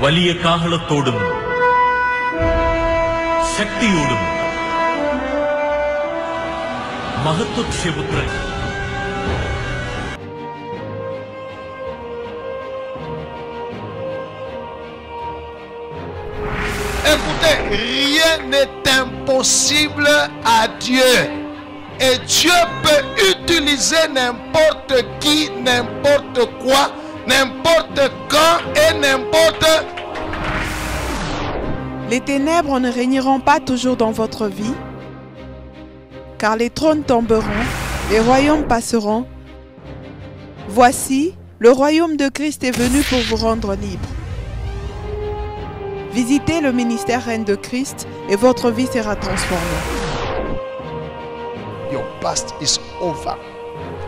വലിയ കാഹളത്തോടും ശക്തിയോടും മഹത്വക്ഷേപുത്രൻ Écoutez, rien n'est impossible à Dieu. Et Dieu peut utiliser n'importe qui, n'importe quoi, n'importe quand et n'importe. Les ténèbres ne régneront pas toujours dans votre vie, car les trônes tomberont, les royaumes passeront. Voici, le royaume de Christ est venu pour vous rendre libre. Visitez le ministère Reine de Christ et votre vie sera transformée. Your past is over.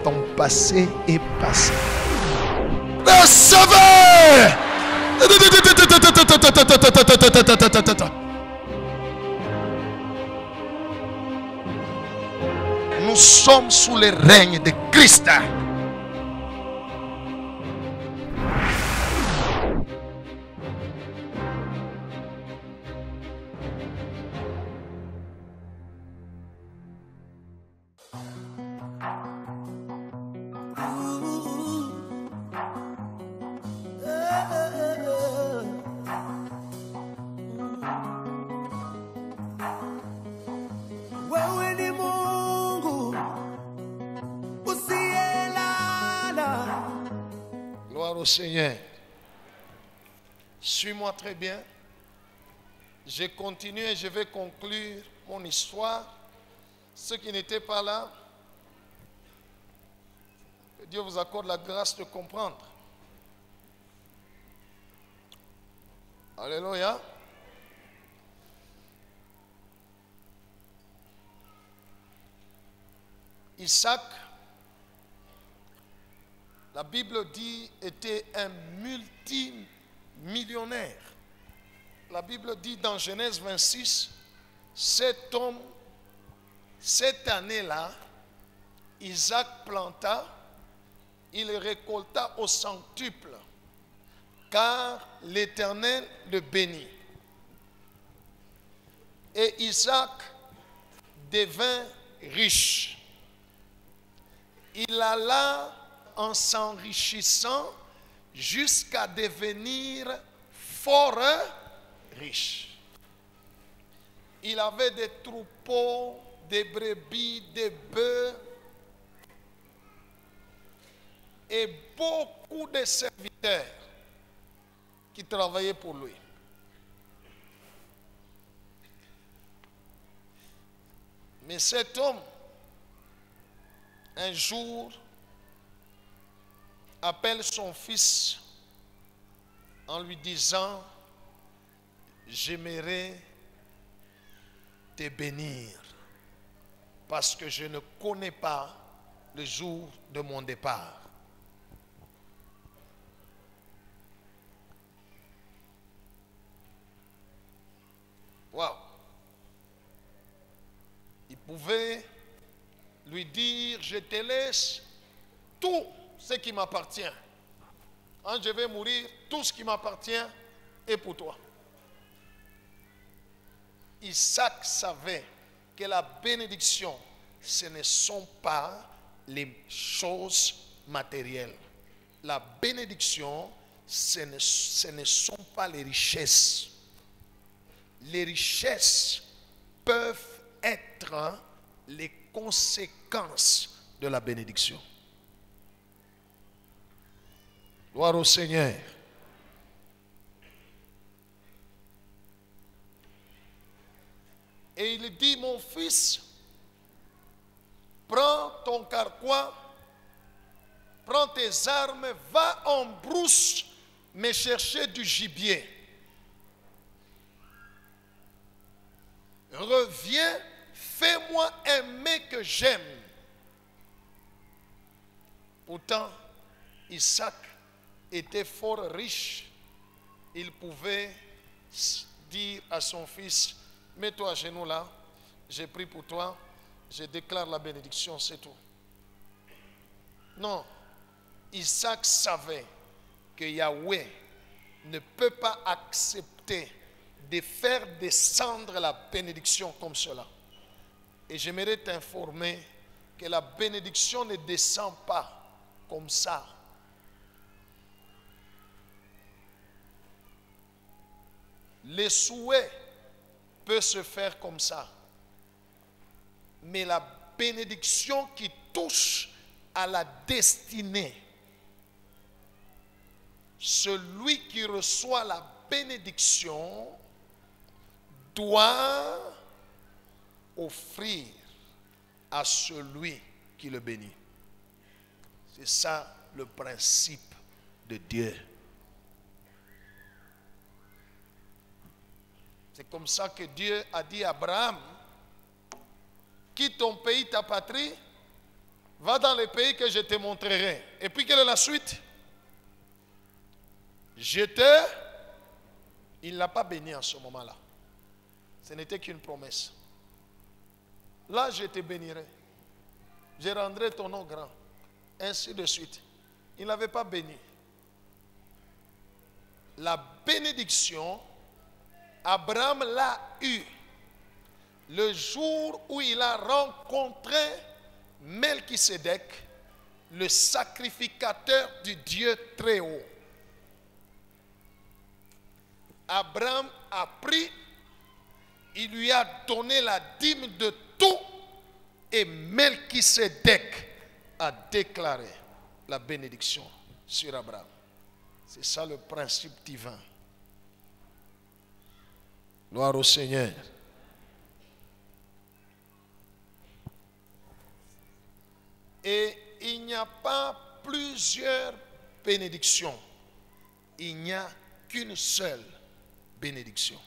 Ton passé est passé. Recevez! Nous sommes sous le règne de Christ. Gloire au Seigneur. Suis-moi très bien. Je continue et je vais conclure mon histoire. Ceux qui n'étaient pas là, que Dieu vous accorde la grâce de comprendre. Alléluia. Isaac, la Bible dit, était un multimillionnaire. La Bible dit dans Genèse 26, cet homme, cette année-là, Isaac planta, il récolta au centuple, car l'Éternel le bénit. Et Isaac devint riche. Il alla en s'enrichissant jusqu'à devenir fort riche. Il avait des troupeaux, des brebis, des bœufs et beaucoup de serviteurs qui travaillaient pour lui. Mais cet homme, un jour, appelle son fils en lui disant, j'aimerais te bénir parce que je ne connais pas le jour de mon départ. Wow. Il pouvait lui dire, je te laisse tout ce qui m'appartient. Quand je vais mourir, tout ce qui m'appartient est pour toi. Isaac savait que la bénédiction, ce ne sont pas les choses matérielles. La bénédiction, ce ne sont pas les richesses. Les richesses peuvent être les conséquences de la bénédiction. Gloire au Seigneur. Et il dit, mon fils, prends ton carquois, prends tes armes, va en brousse me chercher du gibier. Reviens, fais-moi un mets que j'aime. Pourtant, Isaac était fort riche. Il pouvait dire à son fils, mets-toi à genoux là, j'ai pris pour toi, je déclare la bénédiction, c'est tout. Non, Isaac savait que Yahweh ne peut pas accepter de faire descendre la bénédiction comme cela. Et j'aimerais t'informer que la bénédiction ne descend pas comme ça. Les souhaits peuvent se faire comme ça. Mais la bénédiction qui touche à la destinée, celui qui reçoit la bénédiction doit offrir à celui qui le bénit. C'est ça le principe de Dieu. C'est comme ça que Dieu a dit à Abraham, quitte ton pays, ta patrie, va dans le pays que je te montrerai. Et puis quelle est la suite? Il ne l'a pas béni en ce moment-là. Ce n'était qu'une promesse. Là, je te bénirai. Je rendrai ton nom grand. Ainsi de suite. Il n'avait pas béni. La bénédiction, Abraham l'a eue le jour où il a rencontré Melchisédek, le sacrificateur du Dieu très haut. Abraham a pris, il lui a donné la dîme de tout et Melchisédek a déclaré la bénédiction sur Abraham. C'est ça le principe divin. Gloire au Seigneur. Et il n'y a pas plusieurs bénédictions. Il n'y a qu'une seule bénédiction.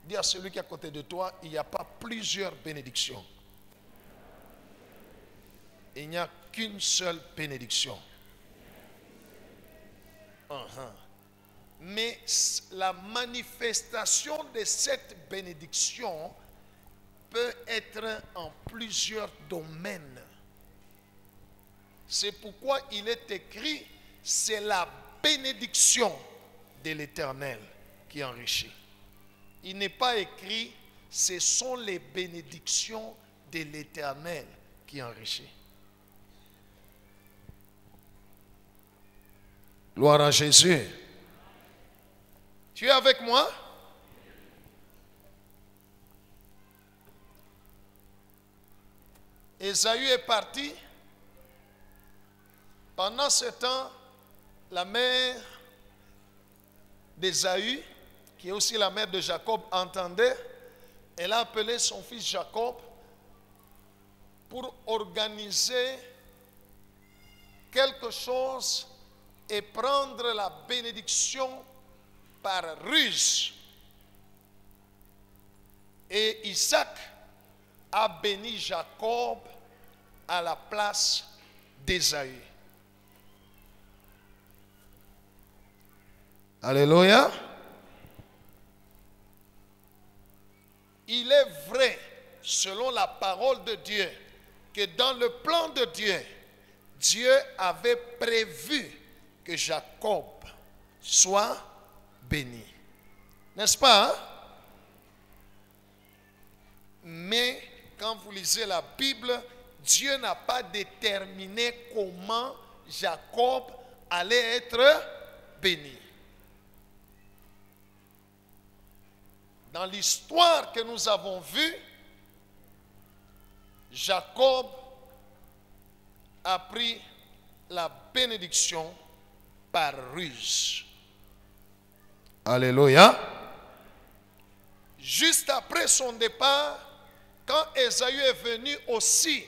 Dis à celui qui est à côté de toi, il n'y a pas plusieurs bénédictions. Il n'y a qu'une seule bénédiction. Mais la manifestation de cette bénédiction peut être en plusieurs domaines. C'est pourquoi il est écrit, c'est la bénédiction de l'Éternel qui enrichit. Il n'est pas écrit, ce sont les bénédictions de l'Éternel qui enrichit. Gloire à Jésus. Tu es avec moi? Ésaü est parti. Pendant ce temps, la mère d'Ésaü, qui est aussi la mère de Jacob, entendait. Elle a appelé son fils Jacob pour organiser quelque chose et prendre la bénédiction par ruse. Et Isaac a béni Jacob à la place d'Ésaü. Alléluia. Il est vrai, selon la parole de Dieu, que dans le plan de Dieu, Dieu avait prévu que Jacob soit béni. N'est-ce pas? Mais quand vous lisez la Bible, Dieu n'a pas déterminé comment Jacob allait être béni. Dans l'histoire que nous avons vue, Jacob a pris la bénédiction par ruse. Alléluia. Juste après son départ, quand Ésaü est venu aussi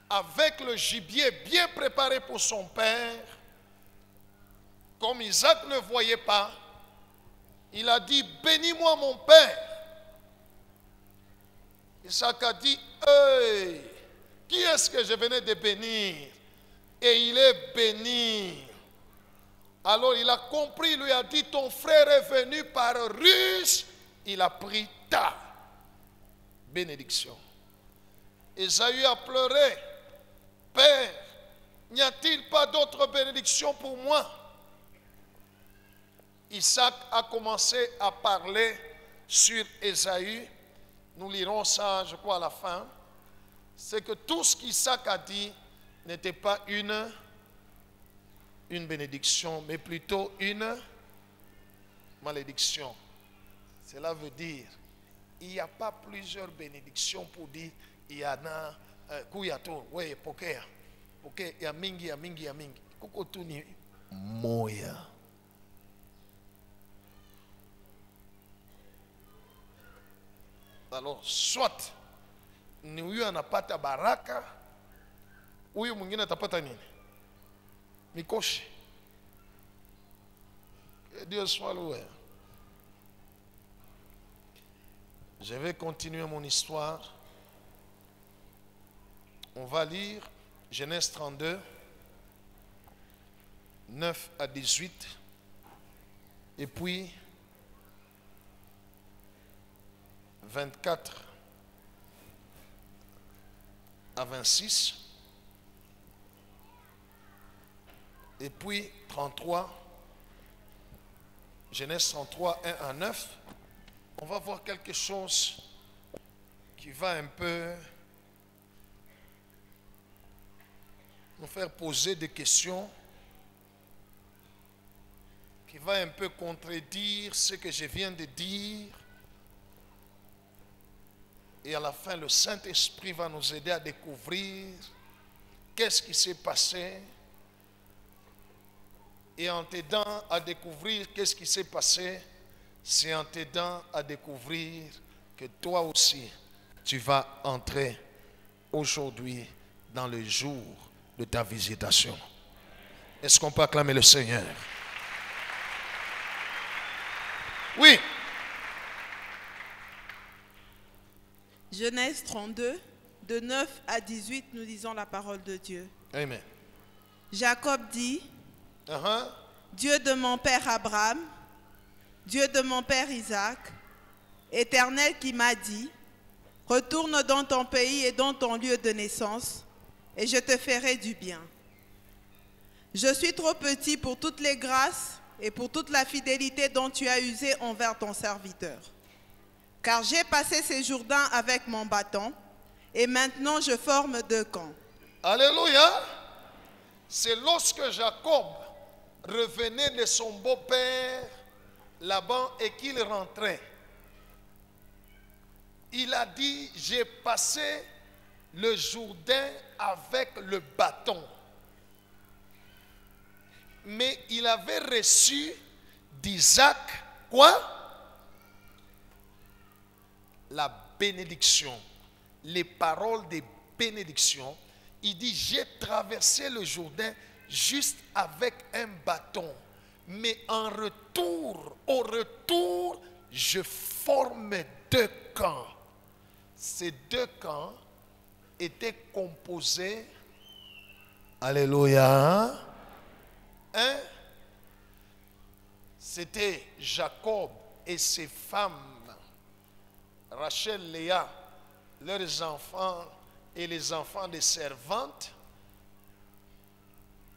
avec le gibier bien préparé pour son père, comme Isaac ne voyait pas, il a dit, bénis-moi mon père. Isaac a dit, hey, qui est-ce que je venais de bénir? Et il est béni. Alors il a compris, il lui a dit, ton frère est venu par ruse, il a pris ta bénédiction. Ésaü a pleuré, Père, n'y a-t-il pas d'autre bénédiction pour moi? Isaac a commencé à parler sur Ésaü. Nous lirons ça, je crois, à la fin. C'est que tout ce qu'Isaac a dit n'était pas une bénédiction, mais plutôt une malédiction. Cela veut dire, il n'y a pas plusieurs bénédictions pour dire, il y en a, kuyato, oui, pokea, ya mingi, ya mingi, ya mingi. Kukotuni, moya. Alors, soit, ni huyu anapata baraka, huyu mwingine atapata nini? Mikoshi. Que Dieu soit loué. Je vais continuer mon histoire. On va lire Genèse 32, 9 à 18. Et puis 24 à 26. Et puis 33. Genèse 33, 1 à 9. On va voir quelque chose qui va un peu nous faire poser des questions, qui va un peu contredire ce que je viens de dire. Et à la fin, le Saint-Esprit va nous aider à découvrir qu'est-ce qui s'est passé. Et en t'aidant à découvrir qu'est-ce qui s'est passé, c'est en t'aidant à découvrir que toi aussi, tu vas entrer aujourd'hui dans le jour de ta visitation. Est-ce qu'on peut acclamer le Seigneur? Oui. Genèse 32, de 9 à 18, nous lisons la parole de Dieu. Amen. Jacob dit, Uh-huh. Dieu de mon père Abraham, Dieu de mon père Isaac, Éternel qui m'a dit, retourne dans ton pays et dans ton lieu de naissance, et je te ferai du bien. Je suis trop petit pour toutes les grâces et pour toute la fidélité dont tu as usé envers ton serviteur. Car j'ai passé ces Jourdains avec mon bâton, et maintenant je forme 2 camps. Alléluia. C'est lorsque Jacob revenait de son beau-père Laban et qu'il rentrait. Il a dit, j'ai passé le Jourdain avec le bâton. Mais il avait reçu d'Isaac quoi? La bénédiction. Les paroles de bénédiction. Il dit, j'ai traversé le Jourdain juste avec un bâton. Mais en retour, au retour, je forme 2 camps. Ces 2 camps étaient composés, alléluia, hein? C'était Jacob et ses femmes, Rachel, Léa, leurs enfants et les enfants des servantes.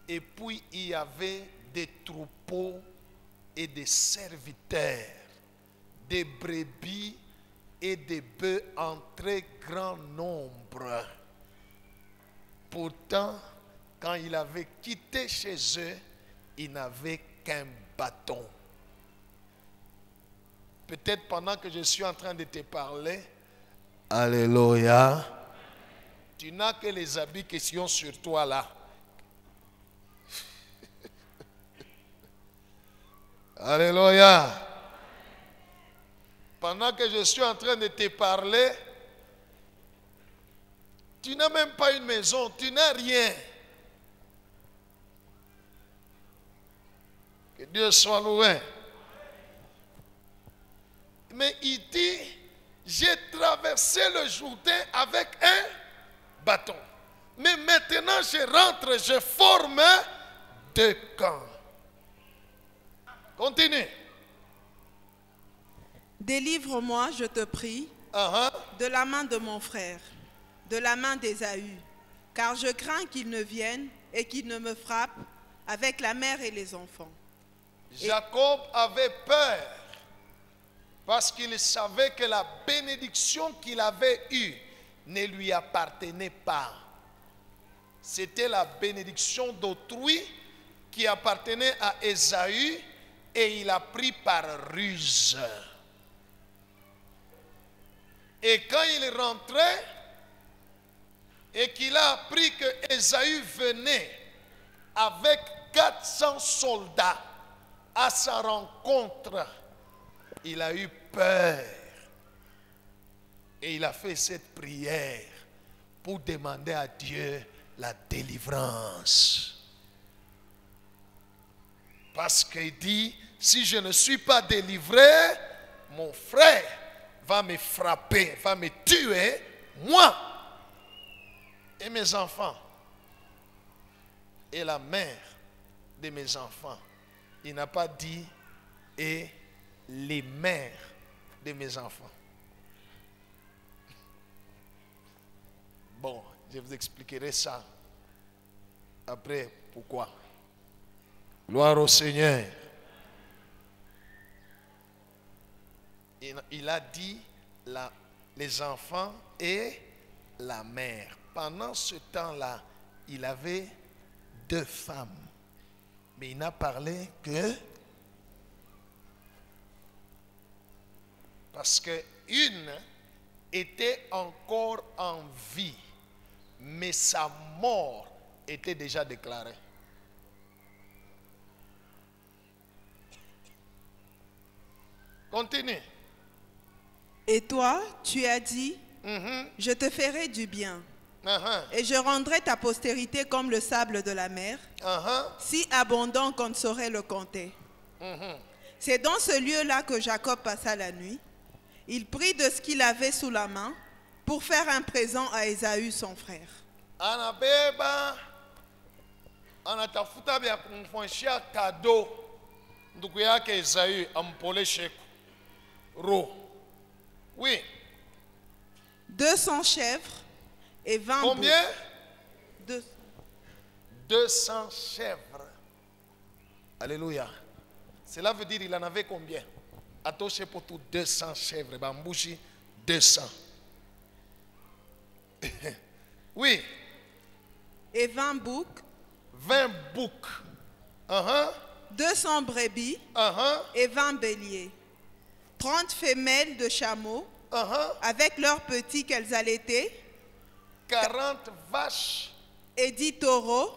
Et puis il y avait des troupeaux et des serviteurs, des brebis et des bœufs en très grand nombre. Pourtant, quand il avait quitté chez eux, il n'avait qu'un bâton. Peut-être pendant que je suis en train de te parler, alléluia, tu n'as que les habits qui sont sur toi là. Alléluia. Pendant que je suis en train de te parler, tu n'as même pas une maison, tu n'as rien. Que Dieu soit loué. Mais il dit, j'ai traversé le Jourdain avec un bâton. Mais maintenant je rentre, je forme 2 camps. Continue. Délivre-moi, je te prie, de la main de mon frère, de la main d'Ésaü, car je crains qu'il ne vienne et qu'il ne me frappe avec la mère et les enfants. Jacob avait peur parce qu'il savait que la bénédiction qu'il avait eue ne lui appartenait pas. C'était la bénédiction d'autrui qui appartenait à Ésaü et il a pris par ruse. Et quand il rentrait et qu'il a appris que Ésaü venait avec 400 soldats à sa rencontre, il a eu peur. Et il a fait cette prière pour demander à Dieu la délivrance. Parce qu'il dit, si je ne suis pas délivré, mon frère va me frapper, va me tuer, moi et mes enfants. Et la mère de mes enfants. Il n'a pas dit et les mères de mes enfants. Bon, je vous expliquerai ça après pourquoi. Gloire au Seigneur. Il a dit les enfants et la mère. Pendant ce temps-là, il avait 2 femmes. Mais il n'a parlé que parce que une était encore en vie, mais sa mort était déjà déclarée. Continue. Et toi, tu as dit, je te ferai du bien. Et je rendrai ta postérité comme le sable de la mer, si abondant qu'on ne saurait le compter. C'est dans ce lieu-là que Jacob passa la nuit. Il prit de ce qu'il avait sous la main pour faire un présent à Ésaü son frère. Anabeba, anatafuta bya kumfanyishia kado ndugu yake Ésaü ampoleshe ro. Oui. 200 chèvres et 20 Combien? boucs. 200 chèvres. Alléluia. Cela veut dire qu'il en avait combien? Attaché pour tout 200 chèvres. Bambouchi 200. Oui. Et 20 boucs. 20 boucs. 200 brebis et 20 béliers. 30 femelles de chameaux avec leurs petits qu'elles allaitaient. 40 vaches. Et 10 taureaux.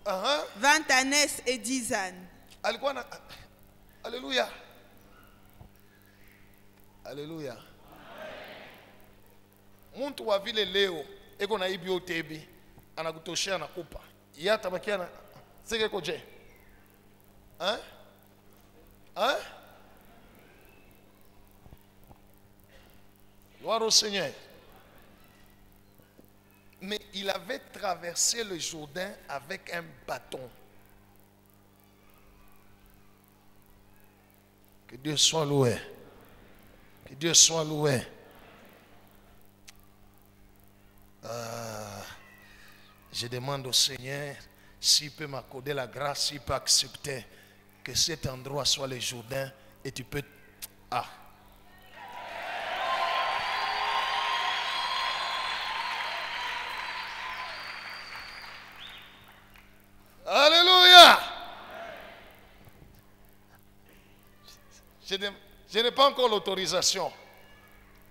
20 ânesses et 10 ânes. Alléluia. Alléluia. Muntu wa vile leo eko na ibi otebi anakutoshea na kupa. Yata bakia na sege koje. Hein? Hein? Gloire au Seigneur. Mais il avait traversé le Jourdain avec un bâton. Que Dieu soit loué. Que Dieu soit loué. Je demande au Seigneur s'il peut m'accorder la grâce, s'il peut accepter que cet endroit soit le Jourdain et tu peux... Ah. Alléluia. Je n'ai pas encore l'autorisation.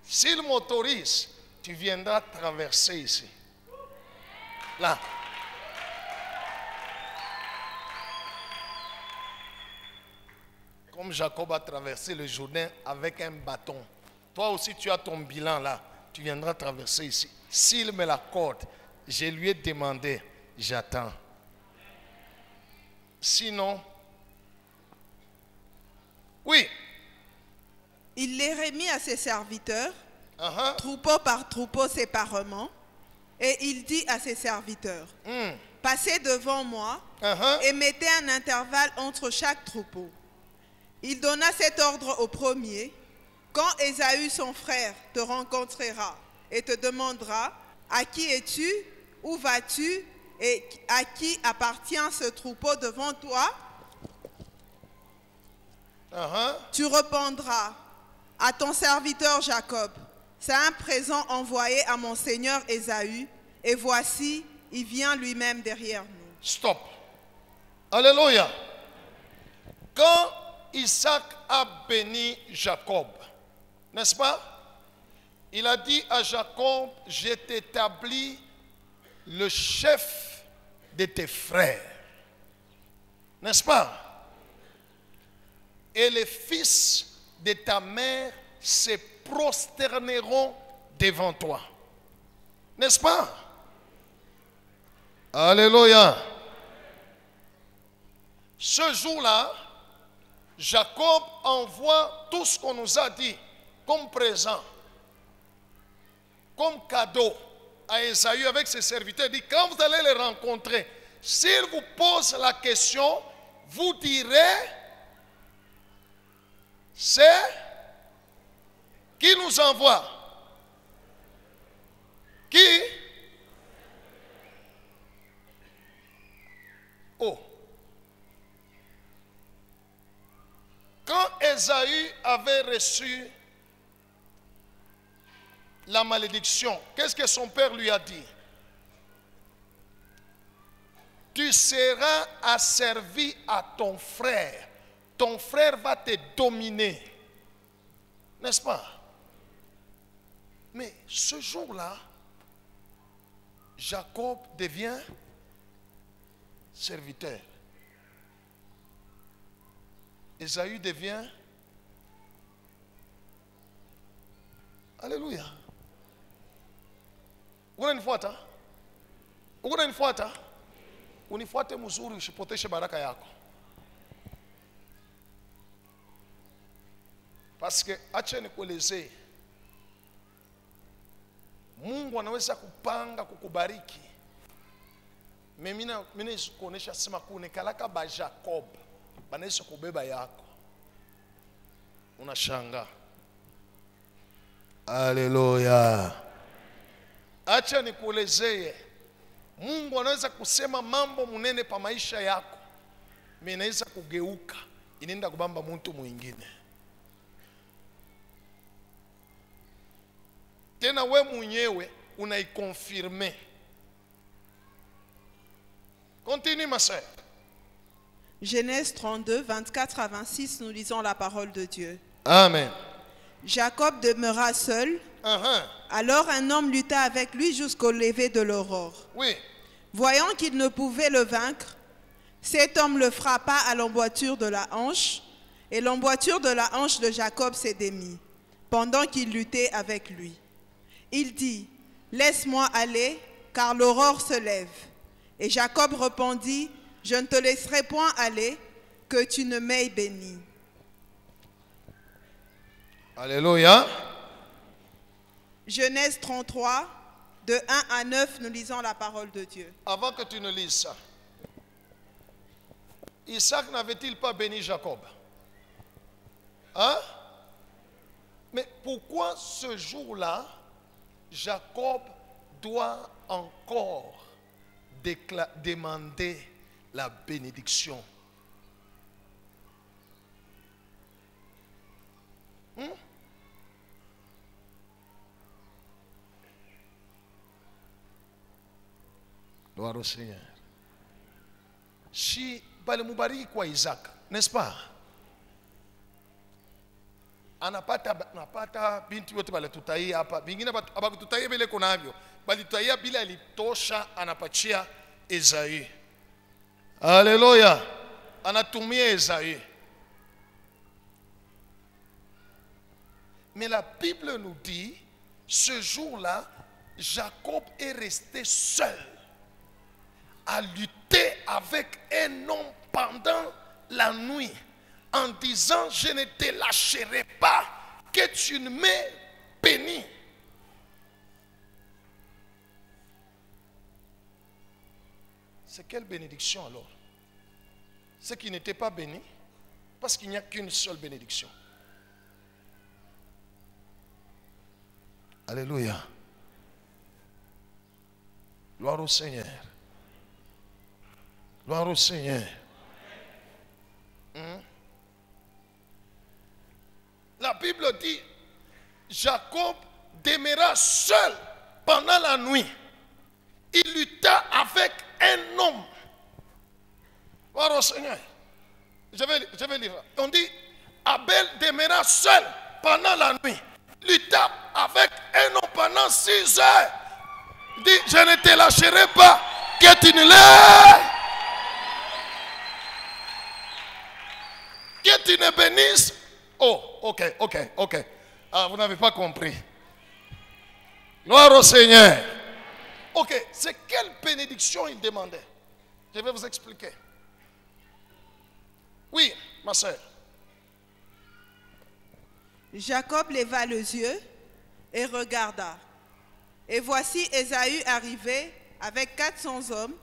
S'il m'autorise, tu viendras traverser ici. Là. Comme Jacob a traversé le Jourdain avec un bâton. Toi aussi, tu as ton bilan là. Tu viendras traverser ici. S'il me l'accorde, je lui ai demandé, j'attends. Sinon, oui. Il les remit à ses serviteurs, troupeau par troupeau séparément, et il dit à ses serviteurs, passez devant moi et mettez un intervalle entre chaque troupeau. Il donna cet ordre au premier, quand Ésaü son frère te rencontrera et te demandera, à qui es-tu, où vas-tu et à qui appartient ce troupeau devant toi? Tu répondras à ton serviteur Jacob. C'est un présent envoyé à mon seigneur Ésaü. Et voici, il vient lui-même derrière nous. Stop. Alléluia. Quand Isaac a béni Jacob, n'est-ce pas? Il a dit à Jacob, je t'établis le chef de tes frères. N'est-ce pas? Et les fils de ta mère se prosterneront devant toi. N'est-ce pas? Alléluia. Ce jour-là, Jacob envoie tout ce qu'on nous a dit comme présent, comme cadeau à Ésaü avec ses serviteurs. Il dit, quand vous allez les rencontrer, s'ils vous posent la question, vous direz, c'est qui nous envoie? Qui? Oh. Quand Ésaü avait reçu la malédiction, qu'est-ce que son père lui a dit? Tu seras asservi à ton frère. Ton frère va te dominer. N'est-ce pas? Mais ce jour-là, Jacob devient serviteur. Ésaü devient... Alléluia. Unanifuata? Unanifuata? Unifuate mzuri usipoteshe baraka yako. Parce que acha nikuelezee, Mungu anaweza kupanga kukubariki. Mimi kuonesha sema kunekalaka ba Jacob banaweza kubeba yako. Unashanga. Haleluya. Acha nikuelezee, Mungu anaweza kusema mambo munene pa maisha yako, mimi naweza kugeuka inaenda kubamba mtu mwingine. Tena we mwenyewe unaikonfirme. Continue ma sœur. Genèse 32, 24 à 26, nous lisons la parole de Dieu. Amen. Jacob demeura seul. Alors un homme lutta avec lui jusqu'au lever de l'aurore. Oui. Voyant qu'il ne pouvait le vaincre, cet homme le frappa à l'emboîture de la hanche, et l'emboîture de la hanche de Jacob s'est démise, pendant qu'il luttait avec lui. Il dit, « Laisse-moi aller, car l'aurore se lève. » Et Jacob répondit, « Je ne te laisserai point aller, que tu ne m'aies béni. » Alléluia. Genèse 33, de 1 à 9, nous lisons la parole de Dieu. Avant que tu ne lises ça, Isaac n'avait-il pas béni Jacob? Hein? Mais pourquoi ce jour-là, Jacob doit encore demander la bénédiction? Gloire au Seigneur. Si balimubariki kwa Isaac, n'est-ce pas? Anapata binti wote balitutaia hapa. Vingine abakututaia bila kunavyo. Balitutaia bila alitosha anapachia Esaü. Alléluia. Anatumia Esaü. Mais la Bible nous dit, ce jour-là, Jacob est resté seul à lutter avec un homme pendant la nuit, en disant, je ne te lâcherai pas, que tu ne m'aies béni. C'est quelle bénédiction alors? Ceux qui n'étaient pas bénis, parce qu'il n'y a qu'une seule bénédiction. Alléluia. Gloire au Seigneur. Gloire au Seigneur. la Bible dit, Jacob demeura seul pendant la nuit. Il lutta avec un homme. Voilà, Seigneur. Je vais lire. On dit, Abel demeura seul pendant la nuit. Lutta avec un homme pendant 6 heures. Il dit, je ne te lâcherai pas, que tu ne l'aies. Que tu ne bénisses. Oh, ok. Ah, vous n'avez pas compris. Gloire au Seigneur. Ok, c'est quelle bénédiction il demandait? Je vais vous expliquer. Oui, ma soeur. Jacob leva les yeux et regarda. Et voici Ésaü arrivé avec 400 hommes.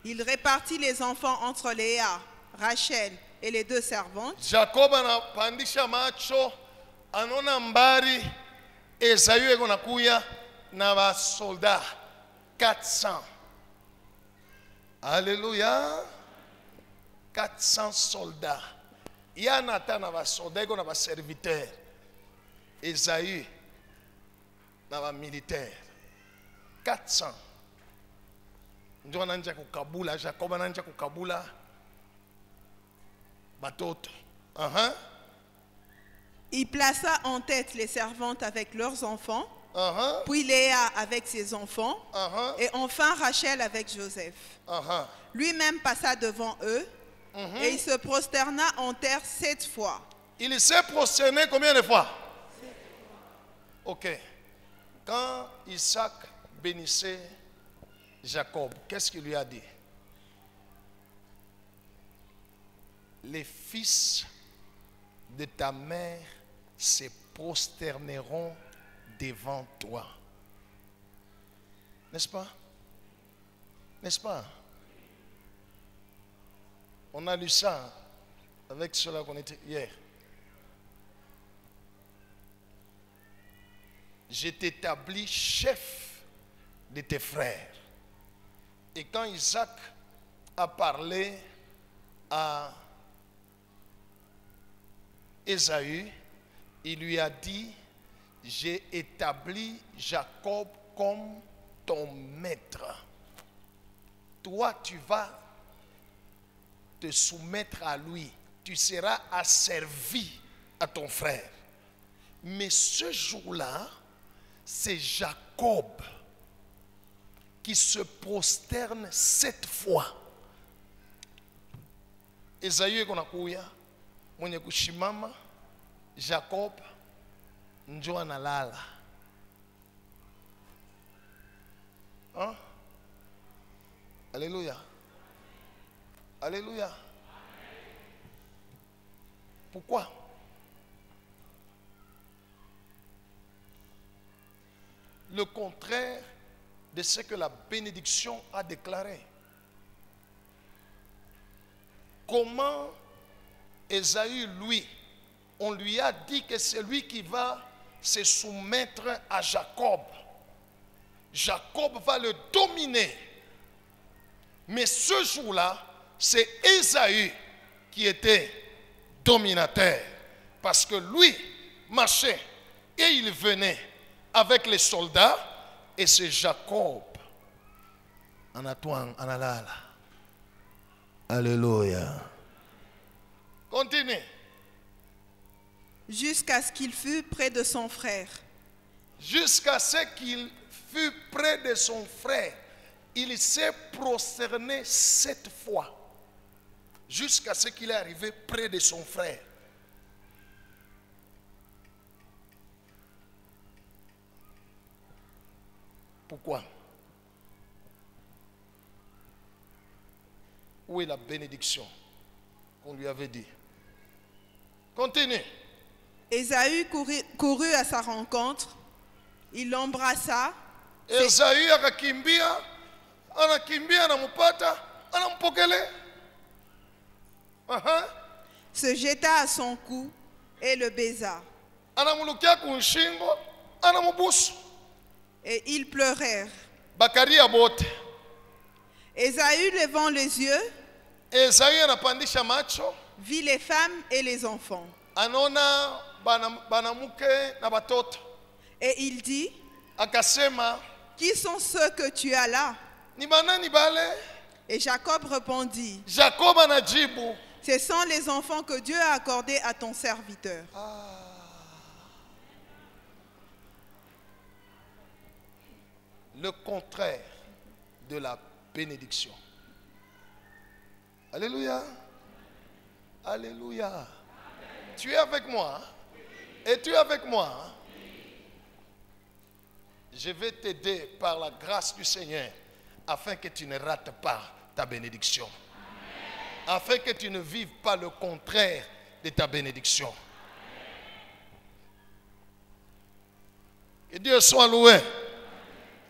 Il répartit les enfants entre Léa, Rachel et les 2 servantes. Jacob anapandisha macho, anona mbari, Ésaü egonakuya na basoldat 400. Alléluia. 400 soldats. Il y a un soldat qui a un serviteur. Ésaü, un militaire. 400. Jacob a Kabula. Batoto. Il plaça en tête les servantes avec leurs enfants, puis Léa avec ses enfants, et enfin Rachel avec Joseph. Lui-même passa devant eux, et il se prosterna en terre 7 fois. Il s'est prosterné combien de fois? Ok. Quand Isaac bénissait Jacob, qu'est-ce qu'il lui a dit? Les fils de ta mère se prosterneront devant toi. N'est-ce pas? N'est-ce pas? On a lu ça avec cela qu'on était hier. Je t'établis chef de tes frères. Et quand Isaac a parlé à Ésaü, il lui a dit, j'ai établi Jacob comme ton maître. Toi, tu vas te soumettre à lui. Tu seras asservi à ton frère. Mais ce jour-là, c'est Jacob qui se prosterne 7 fois. Ésaü konakuya mwenye kushimama, Jacob njo analala. Hein? Alléluia. Alléluia. Pourquoi? Le contraire de ce que la bénédiction a déclaré. Comment Ésaü, lui, on lui a dit que c'est lui qui va se soumettre à Jacob. Jacob va le dominer. Mais ce jour-là, c'est Ésaü qui était dominateur. Parce que lui marchait et il venait avec les soldats. Et c'est Jacob. En alala. Alléluia. Continue. Jusqu'à ce qu'il fût près de son frère. Jusqu'à ce qu'il fût près de son frère. Il s'est prosterné 7 fois. Jusqu'à ce qu'il est arrivé près de son frère. Pourquoi? Où est la bénédiction qu'on lui avait dit? Continue. Ésaü courut à sa rencontre. Il l'embrassa. Ésaü akakimbia, anakimbia anamupata, anampokele. Se jeta à son cou et le baisa. Anamulukia kunshingo, anamubusu. Et ils pleurèrent. Bakari abote. Ésaü, levant les yeux, Ésaü anapandisha macho, vit les femmes et les enfants. anona banamuke na batoto. Et il dit, Akasema, qui sont ceux que tu as là? ni banani bale? Et Jacob répondit, Jacob anajibu, ce sont les enfants que Dieu a accordés à ton serviteur. le contraire de la bénédiction. Alléluia. Alléluia. Tu es avec moi, hein? Et tu es avec moi, hein? Je vais t'aider par la grâce du Seigneur afin que tu ne rates pas ta bénédiction. Afin que tu ne vives pas le contraire de ta bénédiction. Que Dieu soit loué.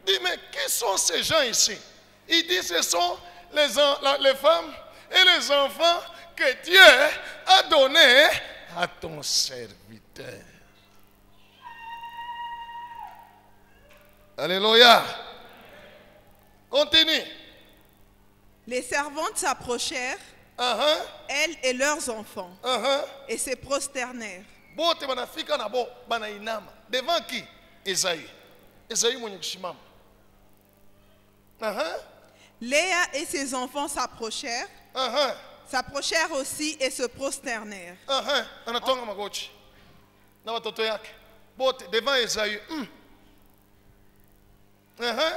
Dis, mais qui sont ces gens ici? Il dit, ce sont les femmes et les enfants que Dieu a donnés à ton serviteur. Alléluia. Continue. Les servantes s'approchèrent, Uh-huh. elles et leurs enfants, Uh-huh. et se prosternèrent. Bote banafika na bo banainama. Devant qui? Esaü. Esaü mwenye kushimama. Uh-huh. Léa et ses enfants s'approchèrent, Uh-huh. s'approchèrent aussi et se prosternèrent. Uh-huh. Anatonga magochi. Na watoto yake. Bote devant Esaü. Uh-huh.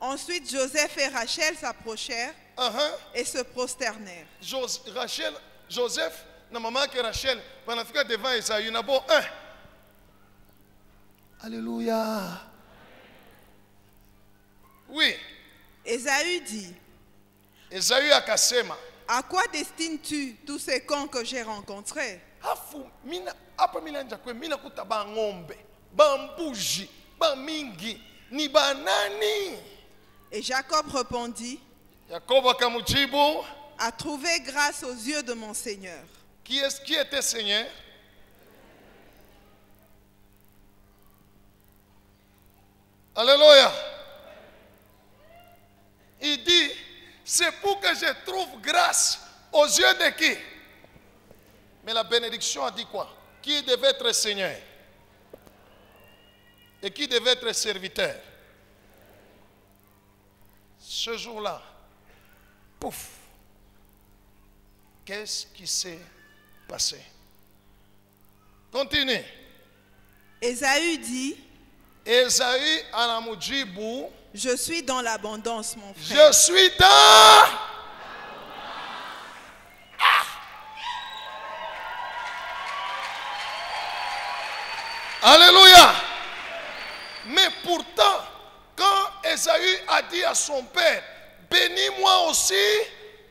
Ensuite, Joseph et Rachel s'approchèrent Uh-huh. et se prosternèrent. Rachel, Joseph, na maman yake Rachel, banafika devant Esaü na bo 1. Alléluia. Oui. Ésaü dit, Esaü akasema, à quoi destines-tu tous ces camps que j'ai rencontrés? afu mina hapa milanja kwe mina kuta ba ng'ombe, ba mbuzi, ba mingi, ni banani? Et Jacob répondit, Yakobo akamujibu, à trouver grâce aux yeux de mon Seigneur. qui était Seigneur? Alléluia. Il dit, c'est pour que je trouve grâce aux yeux de qui? Mais la bénédiction a dit quoi? Qui devait être Seigneur? Et qui devait être serviteur? Ce jour-là, pouf, qu'est-ce qui s'est passé? Continue. Ésaü dit, Esaü anamujibu, je suis dans l'abondance, mon frère. je suis dans... Alléluia. Mais pourtant, quand Esaü a dit à son père, bénis-moi aussi,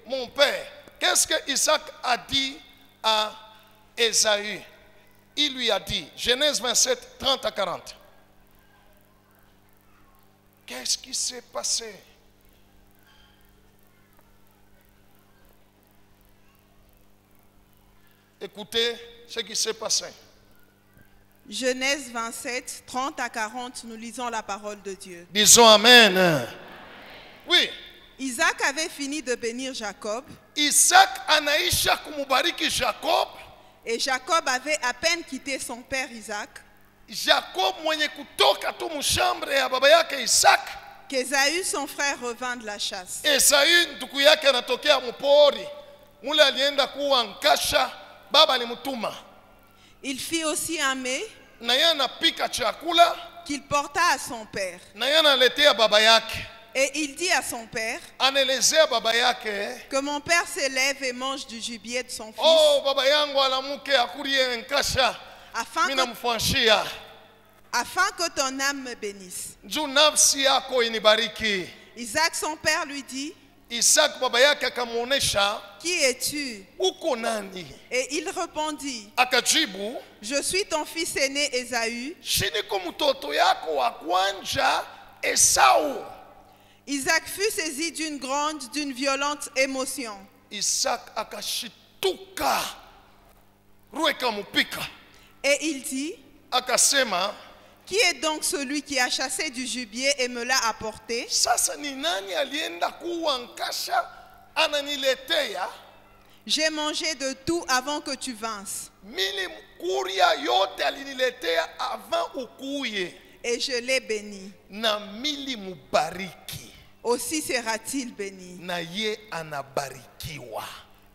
mon père, qu'est-ce que Isaac a dit à Esaü? Il lui a dit, Genèse 27, 30 à 40. Qu'est-ce qui s'est passé? Écoutez ce qui s'est passé. Genèse 27, 30 à 40, nous lisons la parole de Dieu. Disons Amen. Oui. Isaac avait fini de bénir Jacob, Isaac anaisha kumubariki Jacob. et Jacob avait à peine quitté son père Isaac, Jacob mwenye kutoka tu mshambre ya baba yake Isaac. qu'Ésaü, son frère, revint de la chasse. Esau ndugu yake anatokea mpori. Mule alienda kuwa nkasha, baba alimtuma. Il fit aussi un mets Na yeye anapika chakula, qu'il porta à son père. na yeye analetea baba yake. Et il dit à son père, Anaelezea baba yake, que mon père s'élève et mange du gibier de son fils, oh baba yangu alamuke akurie nkasha, mina mfanshia. afin que ton âme me bénisse. Juu nafsi yako inibariki. Isaac, son père, lui dit, Isaac baba yake akamuonesha, qui es-tu? uko nani? Et il répondit, Akajibu, je suis ton fils aîné Ésaü. shiniko mtoto yako wa kwanza Esau. Isaac fut saisi d'une violente émotion. Isaac akashituka, rueka mupika. Et il dit, Akasema, qui est donc celui qui a chassé du gibier et me l'a apporté? sasa ni nani alienda kuwa nkasha ananiletea? J'ai mangé de tout avant que tu vinsses, mili kuria yote aliniletea avant ukuye, et je l'ai béni. na mili mubariki, Aussi sera-t-il béni. na ye anabarikiwa.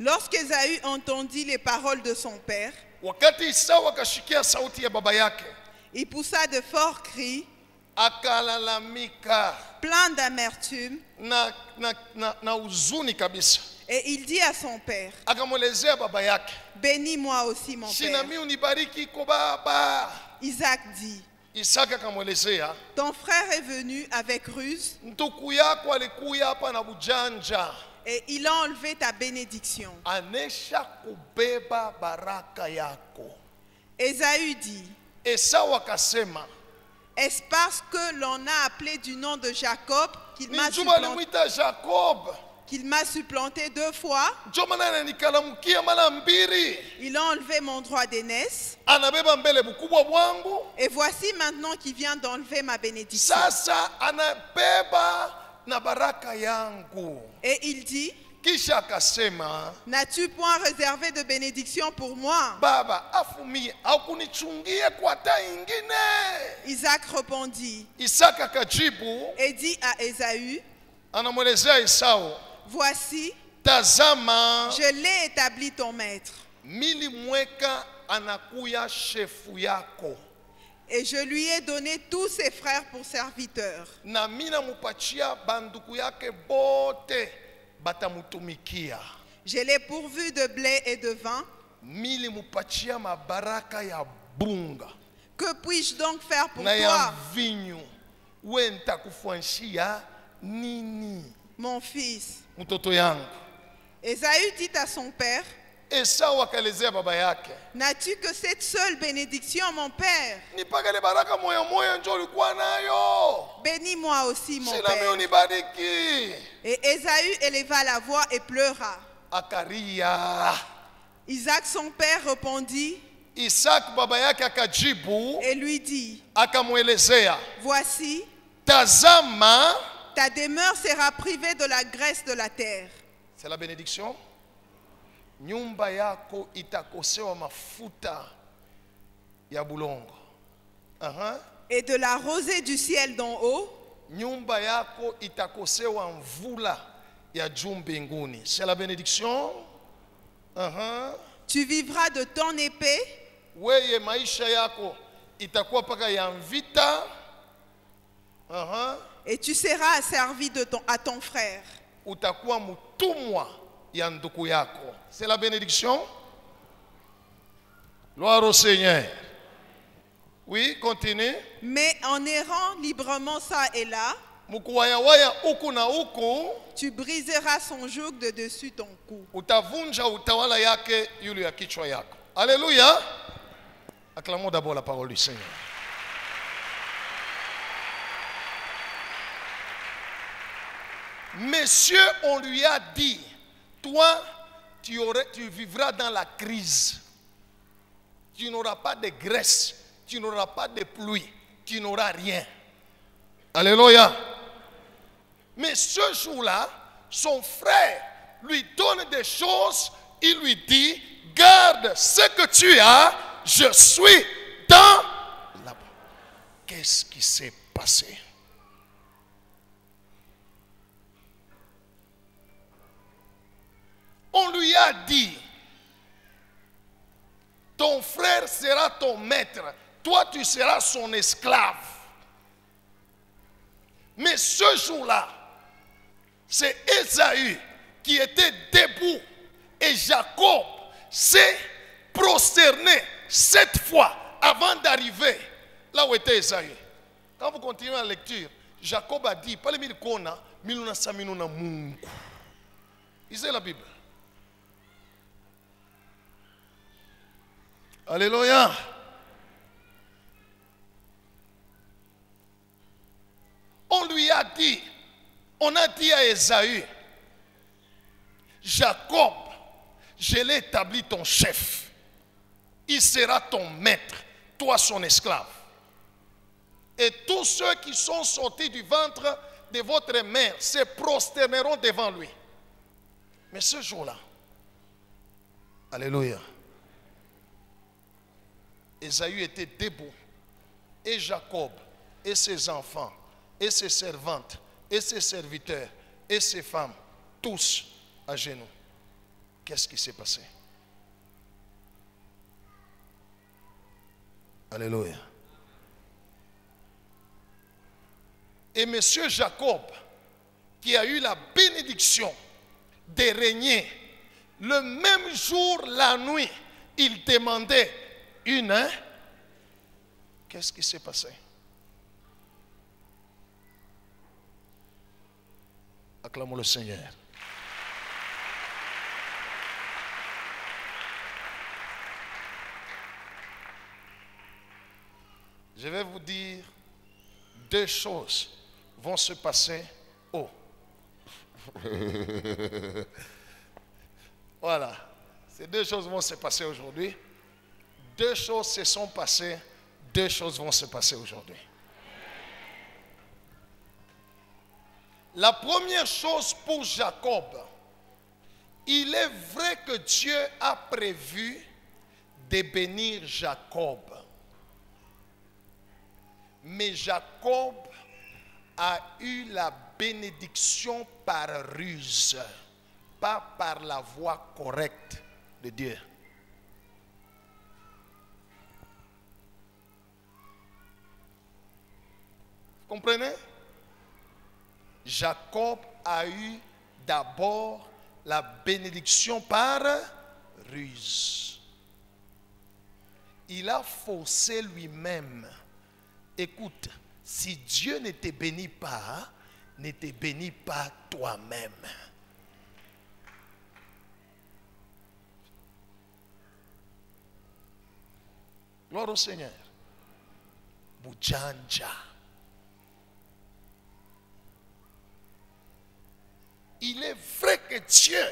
Lorsque Ésaü entendit les paroles de son père, Wakati Esau akashikia sauti ya baba yake, il poussa de forts cris, akalalamika plein d'amertume, na huzuni kabisa. et il dit à son père, Akamwelezea baba yake, bénis-moi aussi mon si père. nami unibariki ko baba. Isaac dit, Isaka akamwelezea, ton frère est venu avec ruse ndugu yako alikuya hapa na bujanja, et il a enlevé ta bénédiction. anesha kubeba baraka yako. Ésaü dit, Esau akasema, est-ce parce que l'on a appelé du nom de Jacob qu'il ni m'a njuba supplanté, alimwita Jacob, supplanté 2 fois? njo maana ananikalamukia mara mbili, Il a enlevé mon droit d'aînesse. anabeba mbele bukubwa bwangu, Et voici maintenant qu'il vient d'enlever ma bénédiction. sasa anabeba na baraka yangu. Et il dit, Kisha akasema, n'as-tu point réservé de bénédiction pour moi? baba afumi haukunichungie kwa hata ingine. Isaac répondit Isaka akajibu, et dit à Ésaü, anamwelezea Esau, voici, tazama je l'ai établi ton maître, milimweka anakuya shefu yako, et je lui ai donné tous ses frères pour serviteurs. na mina mupatia banduku yake bote batamutumikia. Je l'ai pourvu de blé et de vin. Mili mupatia mabaraka ya bunga Que puis-je donc faire pour na ya toi, vinyu, we nitakufuanshia nini mon fils? mtoto yangu? Ésaü dit à son père, Esau akaelezea baba yake, n'as-tu que cette seule bénédiction, mon père? nipakale baraka moya moya njo ulikuwa nayo, Bénis-moi aussi, mon sinami père. unibariki. Et Ésaü éleva la voix et pleura. Akaria. Isaac, son père, répondit Isaac baba yake akajibu, et lui dit, akamwelezea, voici, tazama, ta demeure sera privée de la graisse de la terre. c'est la bénédiction, nyumba yako itakosewa mafuta ya bulongo. Et de la rosée du ciel d'en haut, Nyumba yako itakosewa mvula ya juu mbinguni. C'est la bénédiction. tu vivras de ton épée, Weye maisha yako itakuwa paka ya vita. et tu seras asservi à ton frère. Utakuwa mtumwa ya ndugu yako. C'est la bénédiction. Gloire au Seigneur. Oui, continue. Mais en errant librement ça et là, Mukuwayawaya huku na huku, tu briseras son joug de dessus ton cou. utavunja utawala yake yule ya kichwa yako. Alléluia. Acclamons d'abord la parole du Seigneur. Messieurs, on lui a dit, toi, tu vivras dans la crise. Tu n'auras pas de graisse, tu n'auras pas de pluie, tu n'auras rien. Alléluia. Mais ce jour-là, son frère lui donne des choses, il lui dit, garde ce que tu as, je suis dans la... Qu'est-ce qui s'est passé? On lui a dit, ton frère sera ton maître, toi tu seras son esclave. Mais ce jour-là, c'est Ésaü qui était debout et Jacob s'est prosterné 7 fois avant d'arriver là où était Ésaü. Quand vous continuez la lecture, Jacob a dit, pale milikona, miluna saminuna mungu. Lisez la Bible. Alléluia. On lui a dit, on a dit à Ésaü, Jacob, je l'ai établi ton chef. Il sera ton maître, toi son esclave. Et tous ceux qui sont sortis du ventre de votre mère se prosterneront devant lui. Mais ce jour-là, Alléluia. Ésaü était debout. Et Jacob, et ses enfants, et ses servantes, et ses serviteurs, et ses femmes, tous à genoux. Qu'est-ce qui s'est passé? Alléluia. Et monsieur Jacob, qui a eu la bénédiction de régner, le même jour, la nuit, il demandait une. Qu'est-ce qui s'est passé? Acclamons le Seigneur. Je vais vous dire deux choses vont se passer. Oh. Voilà. Ces deux choses vont se passer aujourd'hui. Deux choses se sont passées. Deux choses vont se passer aujourd'hui. La première chose pour Jacob, il est vrai que Dieu a prévu de bénir Jacob. Mais Jacob a eu la bénédiction par ruse, pas par la voie correcte de Dieu. Vous comprenez? Jacob a eu d'abord la bénédiction par ruse. Il a forcé lui-même. Écoute, si Dieu ne te bénit pas, ne te bénis pas toi-même. Gloire au Seigneur. Bujanja. Il est vrai que Dieu,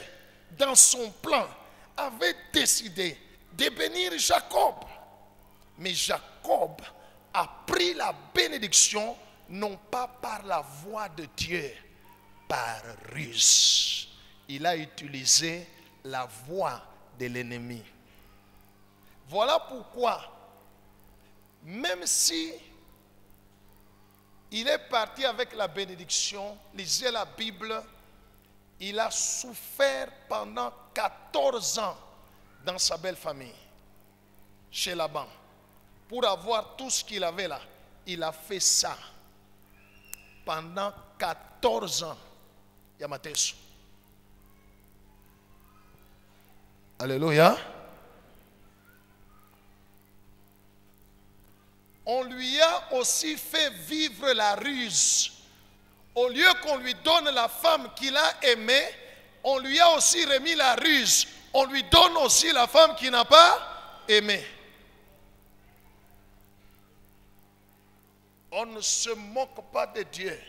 dans son plan, avait décidé de bénir Jacob. Mais Jacob a pris la bénédiction, non pas par la voie de Dieu, par ruse. Il a utilisé la voie de l'ennemi. Voilà pourquoi, même si il est parti avec la bénédiction, lisez la Bible, il a souffert pendant 14 ans dans sa belle famille, chez Laban. Pour avoir tout ce qu'il avait là, il a fait ça pendant 14 ans. Yamatesu. Alléluia. On lui a aussi fait vivre la ruse. Au lieu qu'on lui donne la femme qu'il a aimée, on lui a aussi remis la ruse. On lui donne aussi la femme qu'il n'a pas aimée. On ne se moque pas de Dieu.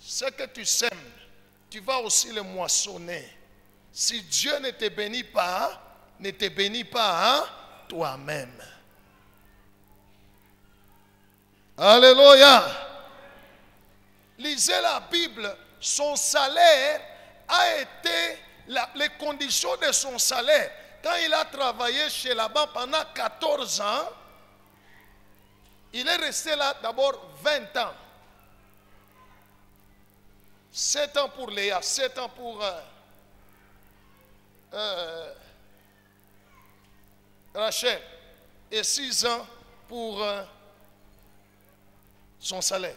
Ce que tu sèmes, tu vas aussi le moissonner. Si Dieu ne te bénit pas, ne te bénit pas toi-même. Alléluia. Lisez la Bible. Son salaire a été, les conditions de son salaire, quand il a travaillé chez Laban pendant 14 ans, il est resté là d'abord 20 ans. 7 ans pour Léa, 7 ans pour Rachel et 6 ans pour son salaire.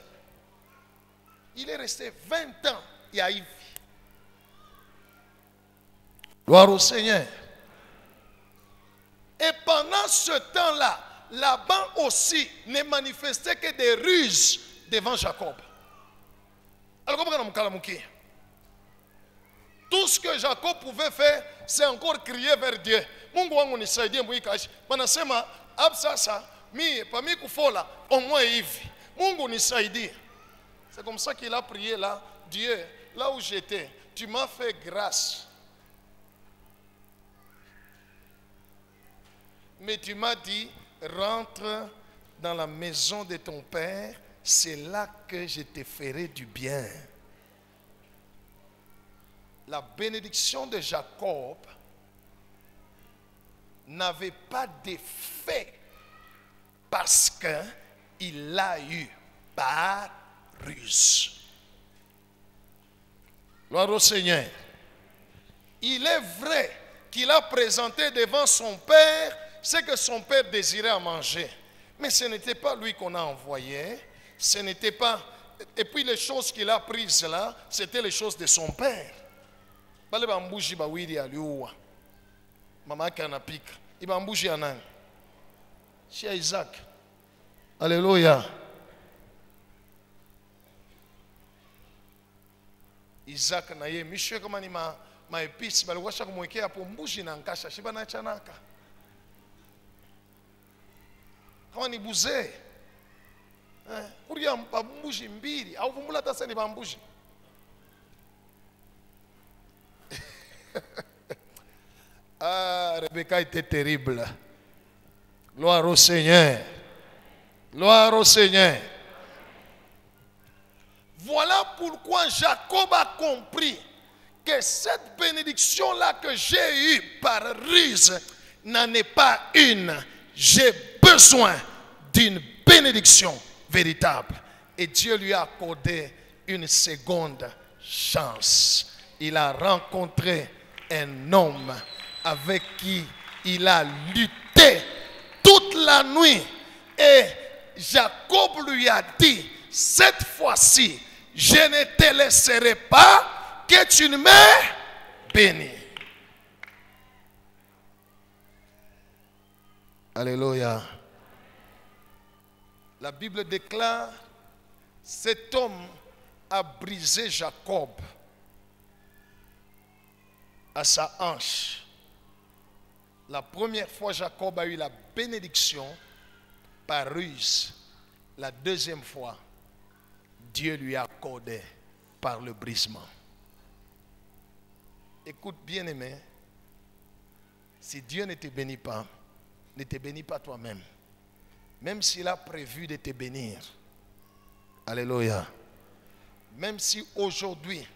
Il est resté 20 ans et a eu. Gloire au Seigneur. Et pendant ce temps-là, Laban aussi ne manifestait que des ruses devant Jacob. Alors, tout ce que Jacob pouvait faire, c'est encore crier vers Dieu. Mungu wangu nisaidie mwikashi. Wanasema absasa mi pami kufola omwe hivi. Mungu nisaidie. C'est comme ça qu'il a prié là. Dieu, là où j'étais, tu m'as fait grâce. Mais tu m'as dit, rentre dans la maison de ton père, c'est là que je te ferai du bien. La bénédiction de Jacob n'avait pas d'effet parce qu'il l'a eu par ruse. Gloire au Seigneur. Il est vrai qu'il a présenté devant son père ce que son père désirait à manger. Mais ce n'était pas lui qu'on a envoyé. Ce n'était pas... Et puis les choses qu'il a prises là, c'était les choses de son père. Bale bambuji bawili aliua. Mama yake anapika. Ibambuji ya nani? Shia Isaac. Alléluia. Isaac na ye mishwe kama ni maepisi balikuwa kumwekea hapo mbuji na nkasha shiba na chanaka. Kama ni buze. Kuria mbuji mbili au vumbula hata sasa ni bambuji. Ah, Rebecca était terrible. Gloire au Seigneur. Gloire au Seigneur. Voilà pourquoi Jacob a compris que cette bénédiction-là que j'ai eue par ruse n'en est pas une. J'ai besoin d'une bénédiction véritable. Et Dieu lui a accordé une seconde chance. Il a rencontré un homme avec qui il a lutté toute la nuit. Et Jacob lui a dit, cette fois-ci, je ne te laisserai pas que tu ne me bénis. Alléluia. La Bible déclare, cet homme a brisé Jacob à sa hanche. La première fois, Jacob a eu la bénédiction par ruse. La deuxième fois, Dieu lui a accordé par le brisement. Écoute, bien-aimé, si Dieu ne te bénit pas, ne te bénis pas toi-même. Même s'il a prévu de te bénir. Alléluia. Même si aujourd'hui,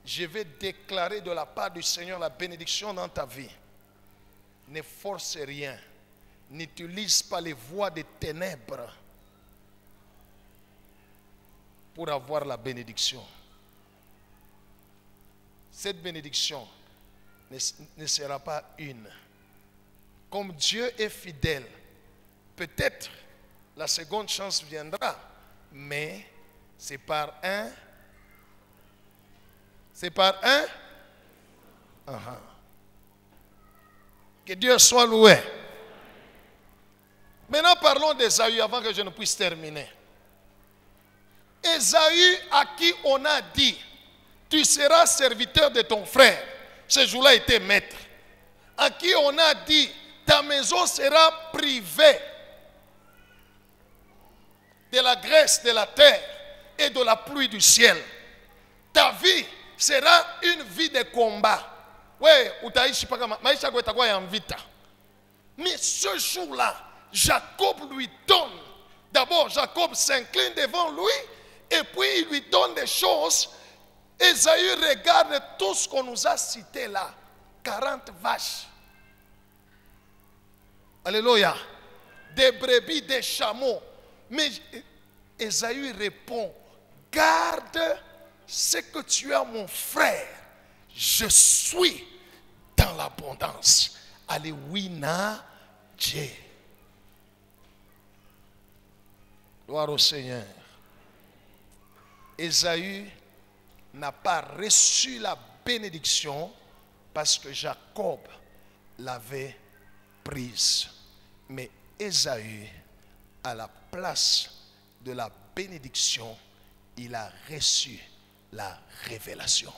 je vais déclarer de la part du Seigneur la bénédiction dans ta vie. Ne force rien. N'utilise pas les voies des ténèbres pour avoir la bénédiction. Cette bénédiction ne sera pas une. Comme Dieu est fidèle, peut-être la seconde chance viendra, mais c'est par un. C'est par un. Que Dieu soit loué. Maintenant parlons d'Ésaü avant que je ne puisse terminer. Ésaü à qui on a dit, tu seras serviteur de ton frère. Ce jour-là était maître. À qui on a dit, ta maison sera privée de la graisse de la terre et de la pluie du ciel. Ta vie sera une vie de combat. Ouais, utaishi paka maisha yako itakuwa ya vita. Mais ce jour-là, Jacob lui donne. D'abord, Jacob s'incline devant lui et puis il lui donne des choses. Ésaü regarde tout ce qu'on nous a cité là. 40 vaches. Alléluia. Des brebis, des chameaux. Mais Ésaü répond, garde ce que tu as mon frère. Je suis dans l'abondance. Alléluia. Dieu. Gloire au Seigneur. Ésaü n'a pas reçu la bénédiction parce que Jacob l'avait prise. Mais Ésaü, à la place de la bénédiction, il a reçu la révélation.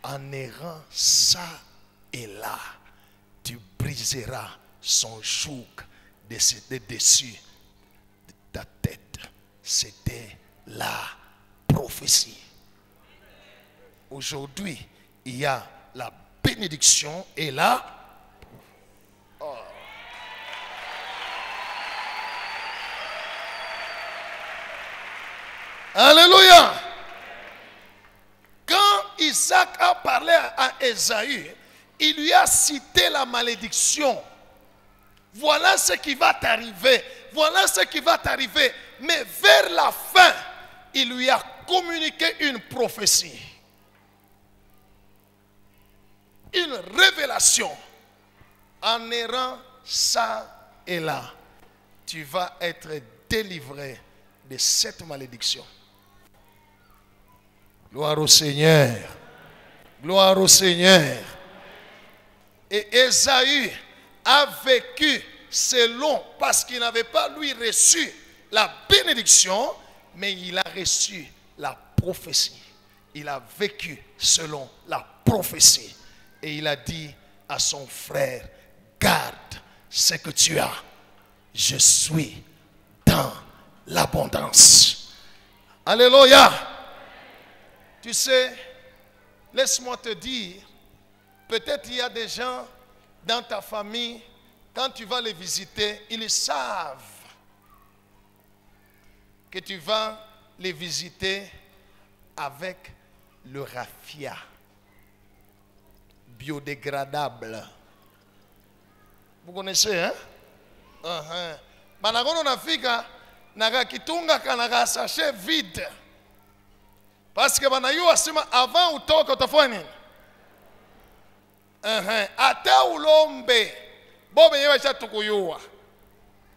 En errant ça et là, tu briseras son joug de dessus de ta tête. C'était la prophétie. Aujourd'hui, il y a la bénédiction et la... Oh. Alléluia. Quand Isaac a parlé à Ésaü, il lui a cité la malédiction. Voilà ce qui va t'arriver. Voilà ce qui va t'arriver. Mais vers la fin, il lui a communiqué une prophétie. Une révélation. En errant ça et là, tu vas être délivré de cette malédiction. Gloire au Seigneur. Gloire au Seigneur. Et Ésaü a vécu selon, parce qu'il n'avait pas lui reçu la bénédiction, mais il a reçu la prophétie. Il a vécu selon la prophétie. Et il a dit à son frère, garde ce que tu as. Je suis dans l'abondance. Alléluia. Tu sais, laisse-moi te dire, peut-être il y a des gens dans ta famille, quand tu vas les visiter, ils savent que tu vas les visiter avec le raffia biodégradable. Vous connaissez, hein? Banagono nafika naga kitunga kanaga sachet vide. Parce que banayua sema avant utoka utafanya nini? Ata ulombe bobe yewe cha tukuyua.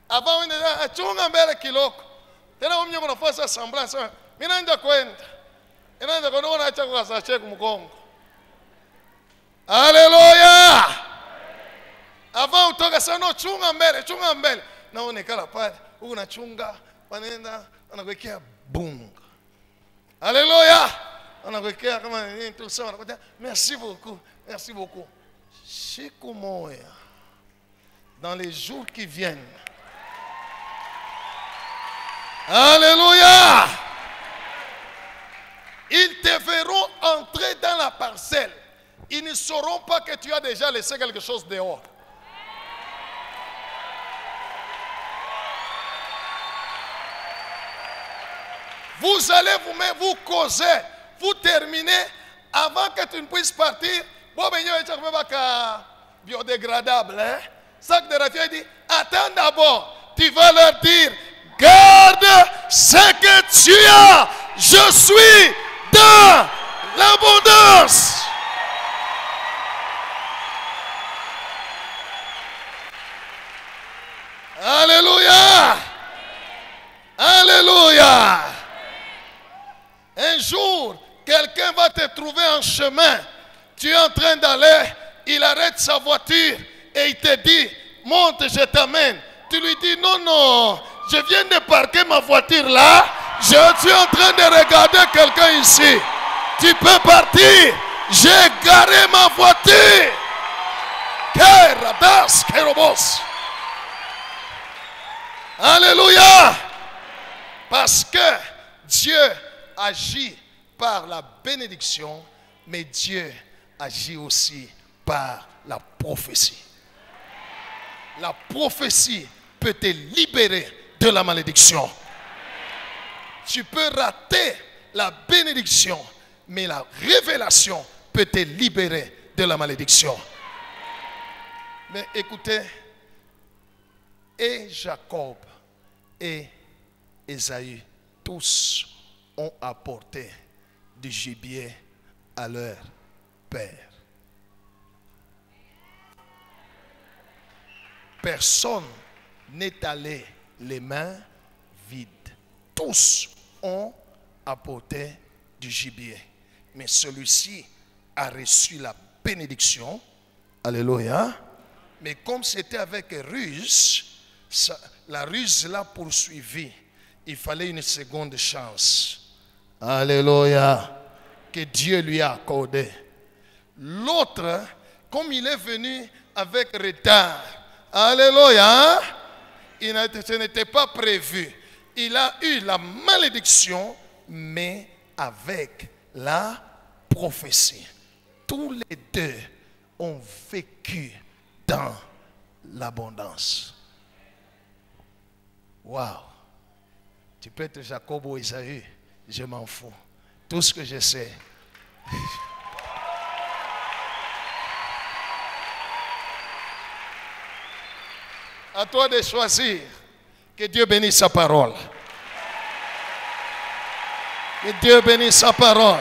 Avant wende achunga mbele kiloko. Tena umnye kuna fasa semblance. Mimi naenda kwenda. Inaanza kuona acha kwa sachet kumgongo. Alléluia. Avant utoka sana chunga mbele. Naonekana pale, unachunga, wanaenda, wanakuwekea bunga. Alléluia. Wanakuwekea kama nini tu sawa, wanakuambia merci beaucoup, merci beaucoup. Siku moja, dans les jours qui viennent. Alléluia. Ils te verront entrer dans la parcelle. Ils ne sauront pas que tu as déjà laissé quelque chose dehors. Vous allez vous causer, vous terminer avant que tu ne puisses partir. Bon, ben, il y a un biodégradable. Hein? Sac de raffia dit, attends d'abord. Tu vas leur dire, garde ce que tu as. Je suis dans l'abondance. Alléluia. Alléluia. Un jour, quelqu'un va te trouver en chemin. Tu es en train d'aller, il arrête sa voiture et il te dit, monte, je t'amène. Tu lui dis, non, non, je viens de parquer ma voiture là. Je suis en train de regarder quelqu'un ici. Tu peux partir. J'ai garé ma voiture. Alléluia. Parce que Dieu agit par la bénédiction, mais Dieu agit aussi par la prophétie. La prophétie peut te libérer de la malédiction. Tu peux rater la bénédiction, mais la révélation peut te libérer de la malédiction. Mais écoutez, et Jacob et Ésaü, tous ont apporté du gibier à leur père. Personne n'est allé les mains vides. Tous ont apporté du gibier. Mais celui-ci a reçu la bénédiction. Alléluia. Mais comme c'était avec ruse, la ruse l'a poursuivi. Il fallait une seconde chance. Alléluia. Que Dieu lui a accordé. L'autre, comme il est venu avec retard, alléluia, ce n'était pas prévu. Il a eu la malédiction, mais avec la prophétie. Tous les deux ont vécu dans l'abondance. Waouh! Tu peux être Jacob ou Ésaü, je m'en fous. Tout ce que je sais. À toi de choisir. Que Dieu bénisse sa parole. Que Dieu bénisse sa parole.